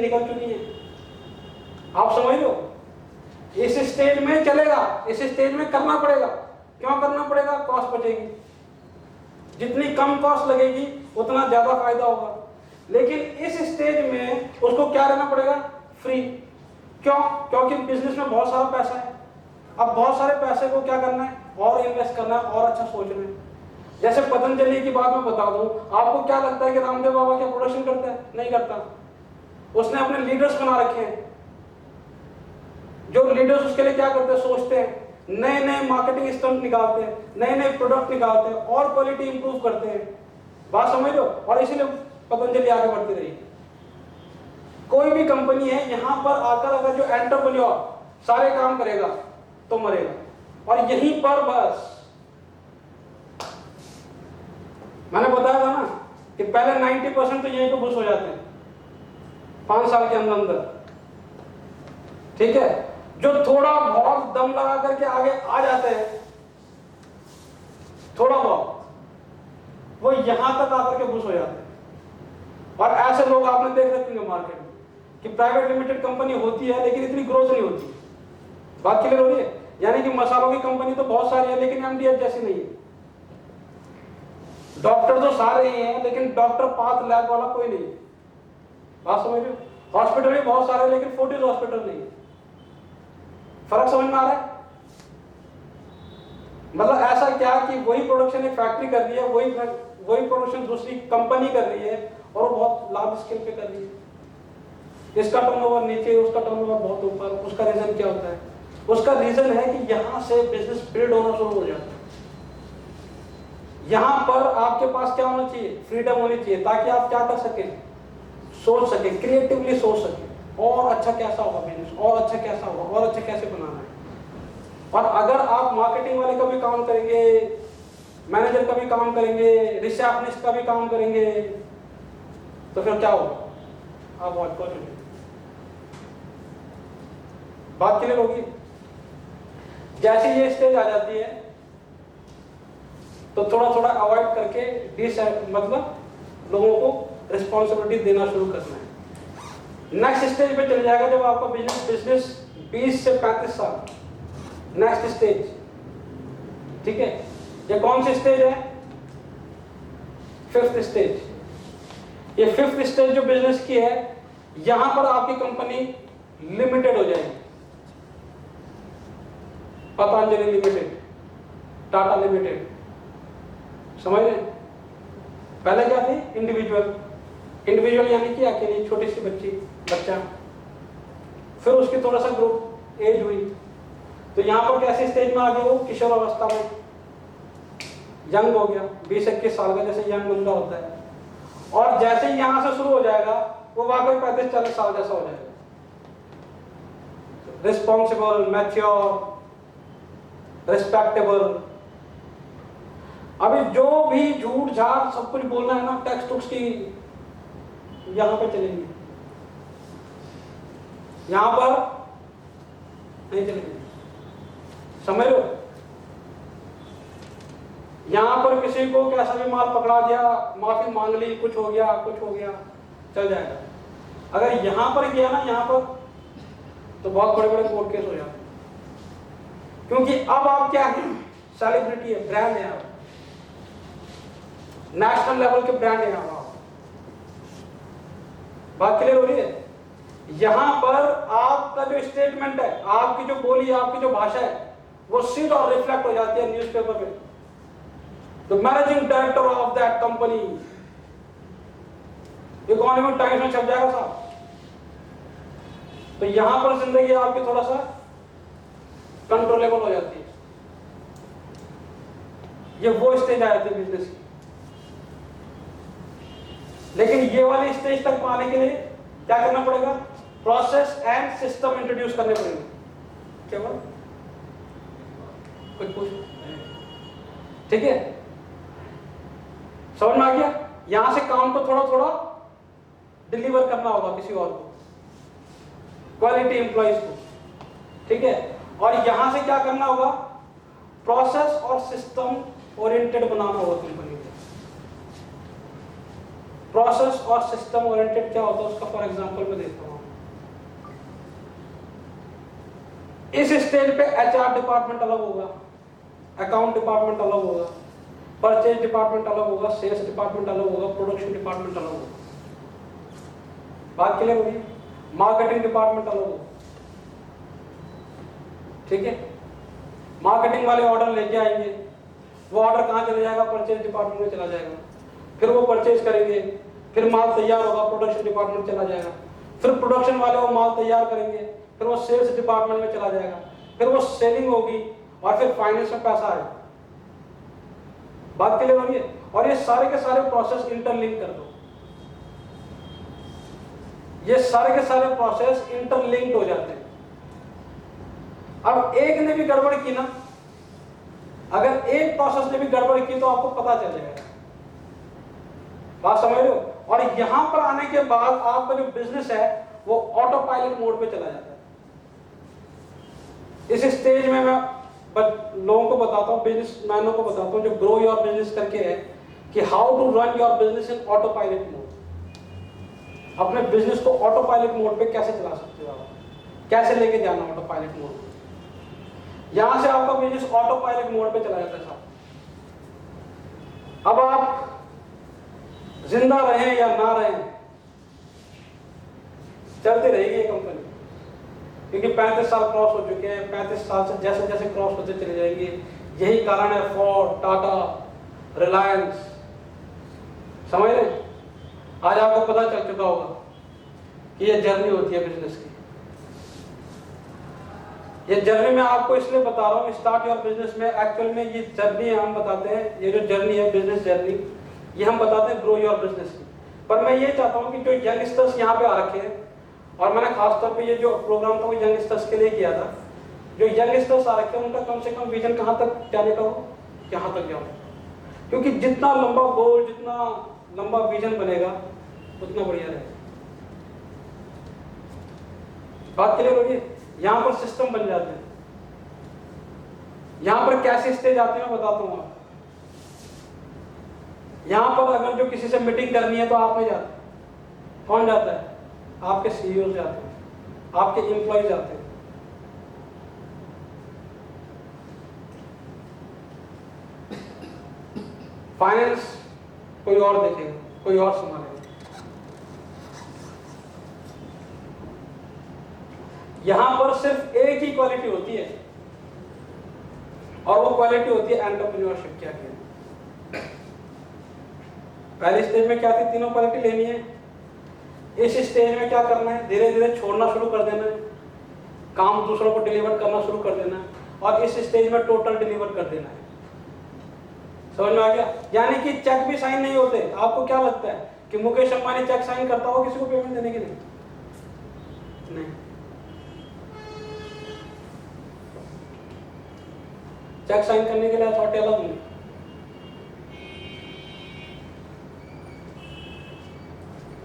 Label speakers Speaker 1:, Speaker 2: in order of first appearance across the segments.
Speaker 1: निकल चुकी है। आप समझ लो, इस स्टेज में चलेगा, इस स्टेज में करना पड़ेगा। क्यों करना पड़ेगा? कॉस्ट बचेगी, जितनी कम कॉस्ट लगेगी उतना ज्यादा फायदा होगा। लेकिन इस स्टेज में उसको क्या रहना पड़ेगा? फ्री। क्यों? क्योंकि बिजनेस में बहुत सारा पैसा है। अब बहुत सारे पैसे को क्या करना है? और इन्वेस्ट करना है, और अच्छा सोचना है। जैसे पतंजलि की बात मैं बता दूं, आपको क्या लगता है कि रामदेव बाबा क्या प्रोडक्शन करता है? नहीं करता। उसने अपने लीडर्स बना रखे हैं, जो लीडर्स उसके लिए क्या करते हैं? सोचते हैं, नए नए मार्केटिंग स्टंट निकालते हैं, नए नए प्रोडक्ट निकालते हैं और क्वालिटी इंप्रूव करते हैं। बात समझ लो। और इसीलिए पतंजलि आगे बढ़ती रही। कोई भी कंपनी है, यहां पर आकर अगर जो एंटरप्रेन्योर सारे काम करेगा तो मरेगा। और यहीं पर बस मैंने बताया था ना कि पहले 90% तो यहीं पे बुश हो जाते हैं 5 साल के अंदर। ठीक है, जो थोड़ा बहुत दम लगा करके आगे आ जाते हैं, थोड़ा बहुत, वो यहां तक आकर के बुश हो जाते हैं। और ऐसे लोग आपने देख रखे होंगे मार्केट में कि प्राइवेट लिमिटेड कंपनी होती है लेकिन इतनी ग्रोथ नहीं होती। बात क्लियर हो रही है? यानी कि मसालों की कंपनी तो बहुत सारी है लेकिन एमडीएच जैसी नहीं है। डॉक्टर तो सारे ही हैं लेकिन डॉक्टर पाथ लैब वाला कोई नहीं है। बात समझ रहे हो? हॉस्पिटल भी बहुत सारे लेकिन फोर्टिस हॉस्पिटल नहीं है। फर्क समझ में आ रहा है? मतलब ऐसा क्या कि वही प्रोडक्शन एक फैक्ट्री कर रही है, वही प्रोडक्शन दूसरी कंपनी कर रही है और वो बहुत लार्ज स्केल पे कर रही है। इसका टर्नओवर नीचे, उसका टर्नओवर बहुत ऊपर। उसका रीजन क्या होता है? उसका रीजन है कि यहां से बिजनेस बिल्ड होना शुरू हो जाता है। यहां पर आपके पास क्या होना चाहिए? फ्रीडम होनी चाहिए, ताकि आप क्या कर सके? सोच सके, क्रिएटिवली सोच सके, और अच्छा कैसा होगा बिजनेस, और अच्छा कैसा होगा, और अच्छा कैसे बनाना है। और अगर आप मार्केटिंग वाले का भी काम करेंगे, मैनेजर का भी काम करेंगे, रिसेप्शनिस्ट का भी काम करेंगे, तो फिर क्या होगा? आप बहुत कुछ बात क्लियर होगी। जैसे ये स्टेज आ जाती है तो थोड़ा थोड़ा अवॉइड करके मतलब लोगों को रिस्पॉन्सिबिलिटी देना शुरू करना है। नेक्स्ट स्टेज पे चल जाएगा जब आपका बिजनेस 20 से 35 साल। नेक्स्ट स्टेज, ठीक है, ये कौन सी स्टेज है? 5th stage. ये 5th स्टेज जो बिजनेस की है, यहां पर आपकी कंपनी लिमिटेड हो जाएगी। पतंजलि लिमिटेड, टाटा लिमिटेड, समझ रहे? पहले क्या थी? इंडिविजुअल यानी कि अकेली छोटी सी बच्चा। फिर उसकी थोड़ा सा ग्रोथ एज हुई तो यहां पर कैसे स्टेज में आ गया? वो किशोर अवस्था में यंग हो गया, 20-21 साल का जैसे यंग बंदा होता है। और जैसे ही यहां से शुरू हो जाएगा वो वाकई 35-40 साल जैसा हो जाएगा। Responsible, mature, respectable. अभी जो भी झूठ झाट सब कुछ बोलना है ना, टेक्स्ट बुक्स की यहां पे चलेंगे, यहां पर नहीं चलेंगे। समझ लो? यहां पर किसी को कैसा भी माल पकड़ा दिया, माफी मांग ली, कुछ हो गया, चल जाएगा। अगर यहां पर किया ना, यहां पर, तो बहुत बड़े बड़े कोर्ट केस हो जाते। क्योंकि अब आप क्या है? सेलिब्रिटी है, ब्रांड है, आप नेशनल लेवल के ब्रांड है आप। बात क्लियर हो रही है? यहां पर आपका जो स्टेटमेंट है, आपकी जो बोली, आपकी जो भाषा है, वो सीधा रिफ्लेक्ट हो जाती है न्यूज़पेपर पे। The managing director of that company, economic times में छप जाएगा साहब। तो यहां पर जिंदगी आपकी थोड़ा सा कंट्रोलेबल हो जाती है। ये वो स्टेज आ जाती है बिजनेस की। लेकिन ये वाली स्टेज तक पाने के लिए क्या करना पड़ेगा? प्रोसेस एंड सिस्टम इंट्रोड्यूस करने पड़ेंगे। क्या बोल? कुछ पूछ? ठीक है, समझ में आ गया? यहां से काम को थोड़ा थोड़ा डिलीवर करना होगा किसी और को, क्वालिटी एम्प्लॉइज को, ठीक है। और यहां से क्या करना होगा? प्रोसेस और सिस्टम ओरिएंटेड बनाना होगा कंपनी को। प्रोसेस और सिस्टम ओरिएंटेड क्या होता है उसका फॉर एग्जांपल मैं देता हूँ। इस स्टेज पे एचआर डिपार्टमेंट अलग होगा, अकाउंट डिपार्टमेंट अलग होगा, परचेज डिपार्टमेंट अलग होगा, सेल्स डिपार्टमेंट अलग होगा, प्रोडक्शन डिपार्टमेंट अलग होगा। बात क्लियर होगी? मार्केटिंग डिपार्टमेंट अलग होगा, ठीक है। मार्केटिंग वाले ऑर्डर लेके आएंगे, वो ऑर्डर कहाँ चले जाएगा? परचेज डिपार्टमेंट में चला जाएगा, फिर वो परचेज करेंगे, फिर माल तैयार होगा, प्रोडक्शन डिपार्टमेंट चला जाएगा, फिर प्रोडक्शन वाले वो माल तैयार करेंगे, फिर वो सेल्स डिपार्टमेंट में चला जाएगा, फिर वो सेलिंग होगी और फिर फाइनेंस में पैसा आएगा। बात क्लियर हो रही है? और ये सारे के सारे प्रोसेस इंटरलिंक कर दो, ये सारे के सारे प्रोसेस इंटरलिंक्ड हो जाते हैं। अब एक ने भी गड़बड़ की ना, अगर एक प्रोसेस ने भी गड़बड़ की तो आपको पता चल जाएगा। बात समझ रहे हो? और यहां पर आने के बाद आपका जो बिजनेस है वो ऑटो पायलट मोड पे चला जाता है। इस स्टेज में मैं लोगों को बताता हूँ, बिजनेसमैनों को बताता हूँ जो ग्रो योर बिजनेस करके है, कि how to run your business in auto pilot mode. अपने बिजनेस को ऑटो पायलट मोड पे कैसे चला सकते हो आप, कैसे लेके जाना ऑटो पायलट मोड पे। यहां से आपका बिजनेस ऑटो पायलट मोड पे चला जाता है साहब। अब आप जिंदा रहें या ना रहें, चलती रहेगी ये कंपनी, क्योंकि 35 साल क्रॉस हो चुके हैं। 35 साल से जैसे जैसे क्रॉस होते चले जाएंगे। यही कारण है फोर्ड, टाटा, रिलायंस, समझ रहे? आज आपको पता चल चुका होगा कि ये जर्नी होती है बिजनेस की। ये जर्नी मैं आपको इसलिए बता रहा हूँ, स्टार्ट योर बिजनेस में एक्चुअल में ये जर्नी हम बताते हैं, ये जो जर्नी है बिजनेस जर्नी, ये हम बताते हैं ग्रो योर बिजनेस की। पर मैं ये चाहता हूँ कि जो यंगस्टर्स यहाँ पे आ रखे हैं, और मैंने खासतौर पे ये जो प्रोग्राम था वो यंगस्टर्स के लिए किया था, जो यंगस्टर्स आ रखे हैं उनका कम से कम विजन कहाँ तक जाने का हो, यहाँ तक जाओ। क्योंकि जितना लंबा गोल, जितना लंबा विजन बनेगा उतना बढ़िया रहेगा। बात क्लियर होगी? यहाँ पर सिस्टम बन जाते हैं। यहाँ पर कैसे स्टेज आते हैं मैं बताता हूँ आपको। यहाँ पर अगर जो किसी से मीटिंग करनी है तो आप नहीं जाते, कौन जाता है? आपके सीईओ जाते हैं, आपके एम्प्लॉय जाते हैं। फाइनेंस कोई और देखेगा, कोई और संभालेगा। यहां पर सिर्फ एक ही क्वालिटी होती है, और वो क्वालिटी होती है एंटरप्रेन्योरशिप। क्या किया पहले स्टेज में क्या थी? तीनों क्वालिटी लेनी है। इस स्टेज में क्या करना है? धीरे धीरे छोड़ना शुरू कर देना है, काम दूसरों को डिलीवर करना शुरू कर देना है, और इस स्टेज में टोटल डिलीवर कर देना है। समझ में आ गया? यानी कि चेक भी साइन नहीं होते। आपको क्या लगता है कि मुकेश अंबानी चेक साइन करता हो किसी को पेमेंट देने के लिए? नहीं। चेक साइन करने के लिए अथॉरिटी अलग होंगी।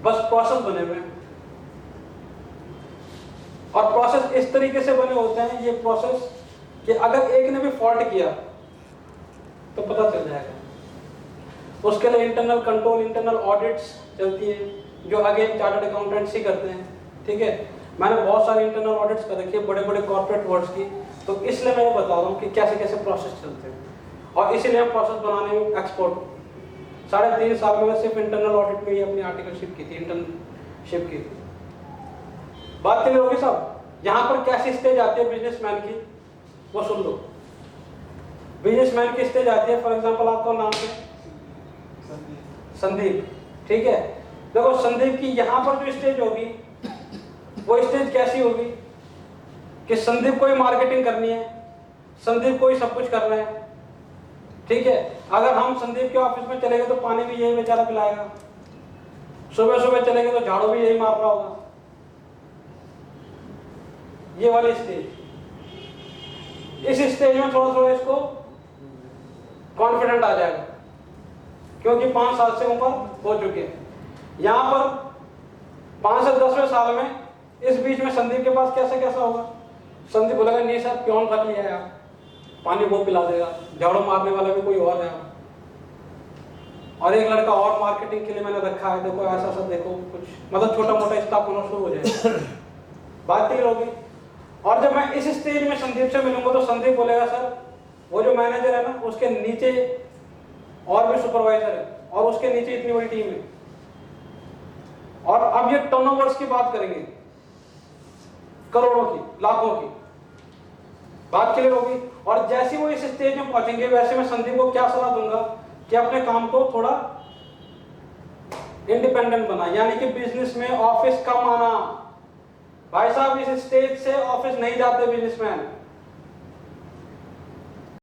Speaker 1: बस प्रोसेस बने हुए हैं, और प्रोसेस इस तरीके से बने होते हैं ये प्रोसेस कि अगर एक ने भी फॉल्ट किया तो पता चल जाएगा। उसके लिए इंटरनल कंट्रोल, इंटरनल ऑडिट्स चलती है, जो अगेन चार्टर्ड अकाउंटेंट्स ही करते हैं। ठीक है, मैंने बहुत सारी इंटरनल ऑडिट्स कर रखी है बड़े बड़े कॉर्पोरेट वर्ल्ड की, तो इसलिए मैं ये बता रहा हूँ कि कैसे कैसे प्रोसेस चलते हैं, और इसीलिए हम प्रोसेस बनाने में एक्सपर्ट हूँ। 3.5 साल में मैं सिर्फ इंटरनल ऑडिट में ही अपनी आर्टिकलशिप की थी, इंटर्नशिप की थी। बात क्लियर होगी साहब? यहाँ पर कैसी स्टेज आती है बिजनेसमैन की, वो सुन लो। बिजनेसमैन की स्टेज आती है, फॉर एग्जांपल आपका नाम है संदीप, ठीक है। देखो संदीप की यहाँ पर जो स्टेज होगी वो स्टेज कैसी होगी कि संदीप को ही मार्केटिंग करनी है, संदीप को ही सब कुछ करना है, ठीक है। अगर हम संदीप के ऑफिस में चले गए तो पानी भी यही बेचारा पिलाएगा, सुबह सुबह चले गए तो झाड़ू भी यही मार रहा होगा। ये वाली स्टेज, इस स्टेज में थोड़ा थोड़ा इसको कॉन्फिडेंट आ जाएगा, क्योंकि 5 साल से ऊपर हो चुके हैं। यहां पर 5 से 10वें साल में इस बीच में संदीप के पास कैसा कैसा होगा? संदीप बोलेगा नहीं सर, प्योन रख लिया है आप, पानी वो पिला देगा, झाड़ू मारने वाला भी कोई और है। और एक लड़का और मार्केटिंग के लिए मैंने रखा है, देखो ऐसा ऐसा देखो कुछ मतलब छोटा मोटा स्टाफ होना शुरू हो जाएगा। बात क्लियर होगी। और जब मैं इस स्टेज में संदीप से मिलूंगा तो संदीप बोलेगा सर वो जो मैनेजर है ना उसके नीचे और भी सुपरवाइजर है और उसके नीचे इतनी बड़ी टीम है। और अब ये टर्नओवर्स की बात करेंगे, करोड़ों की, लाखों की। बात क्लियर होगी। और जैसे वो इस स्टेज में पहुंचेंगे वैसे मैं संदीप को क्या सलाह दूंगा कि अपने काम को थोड़ा इंडिपेंडेंट बना, यानी कि बिजनेस में ऑफिस कम आना। भाई साहब इस स्टेज से ऑफिस नहीं जाते बिजनेसमैन।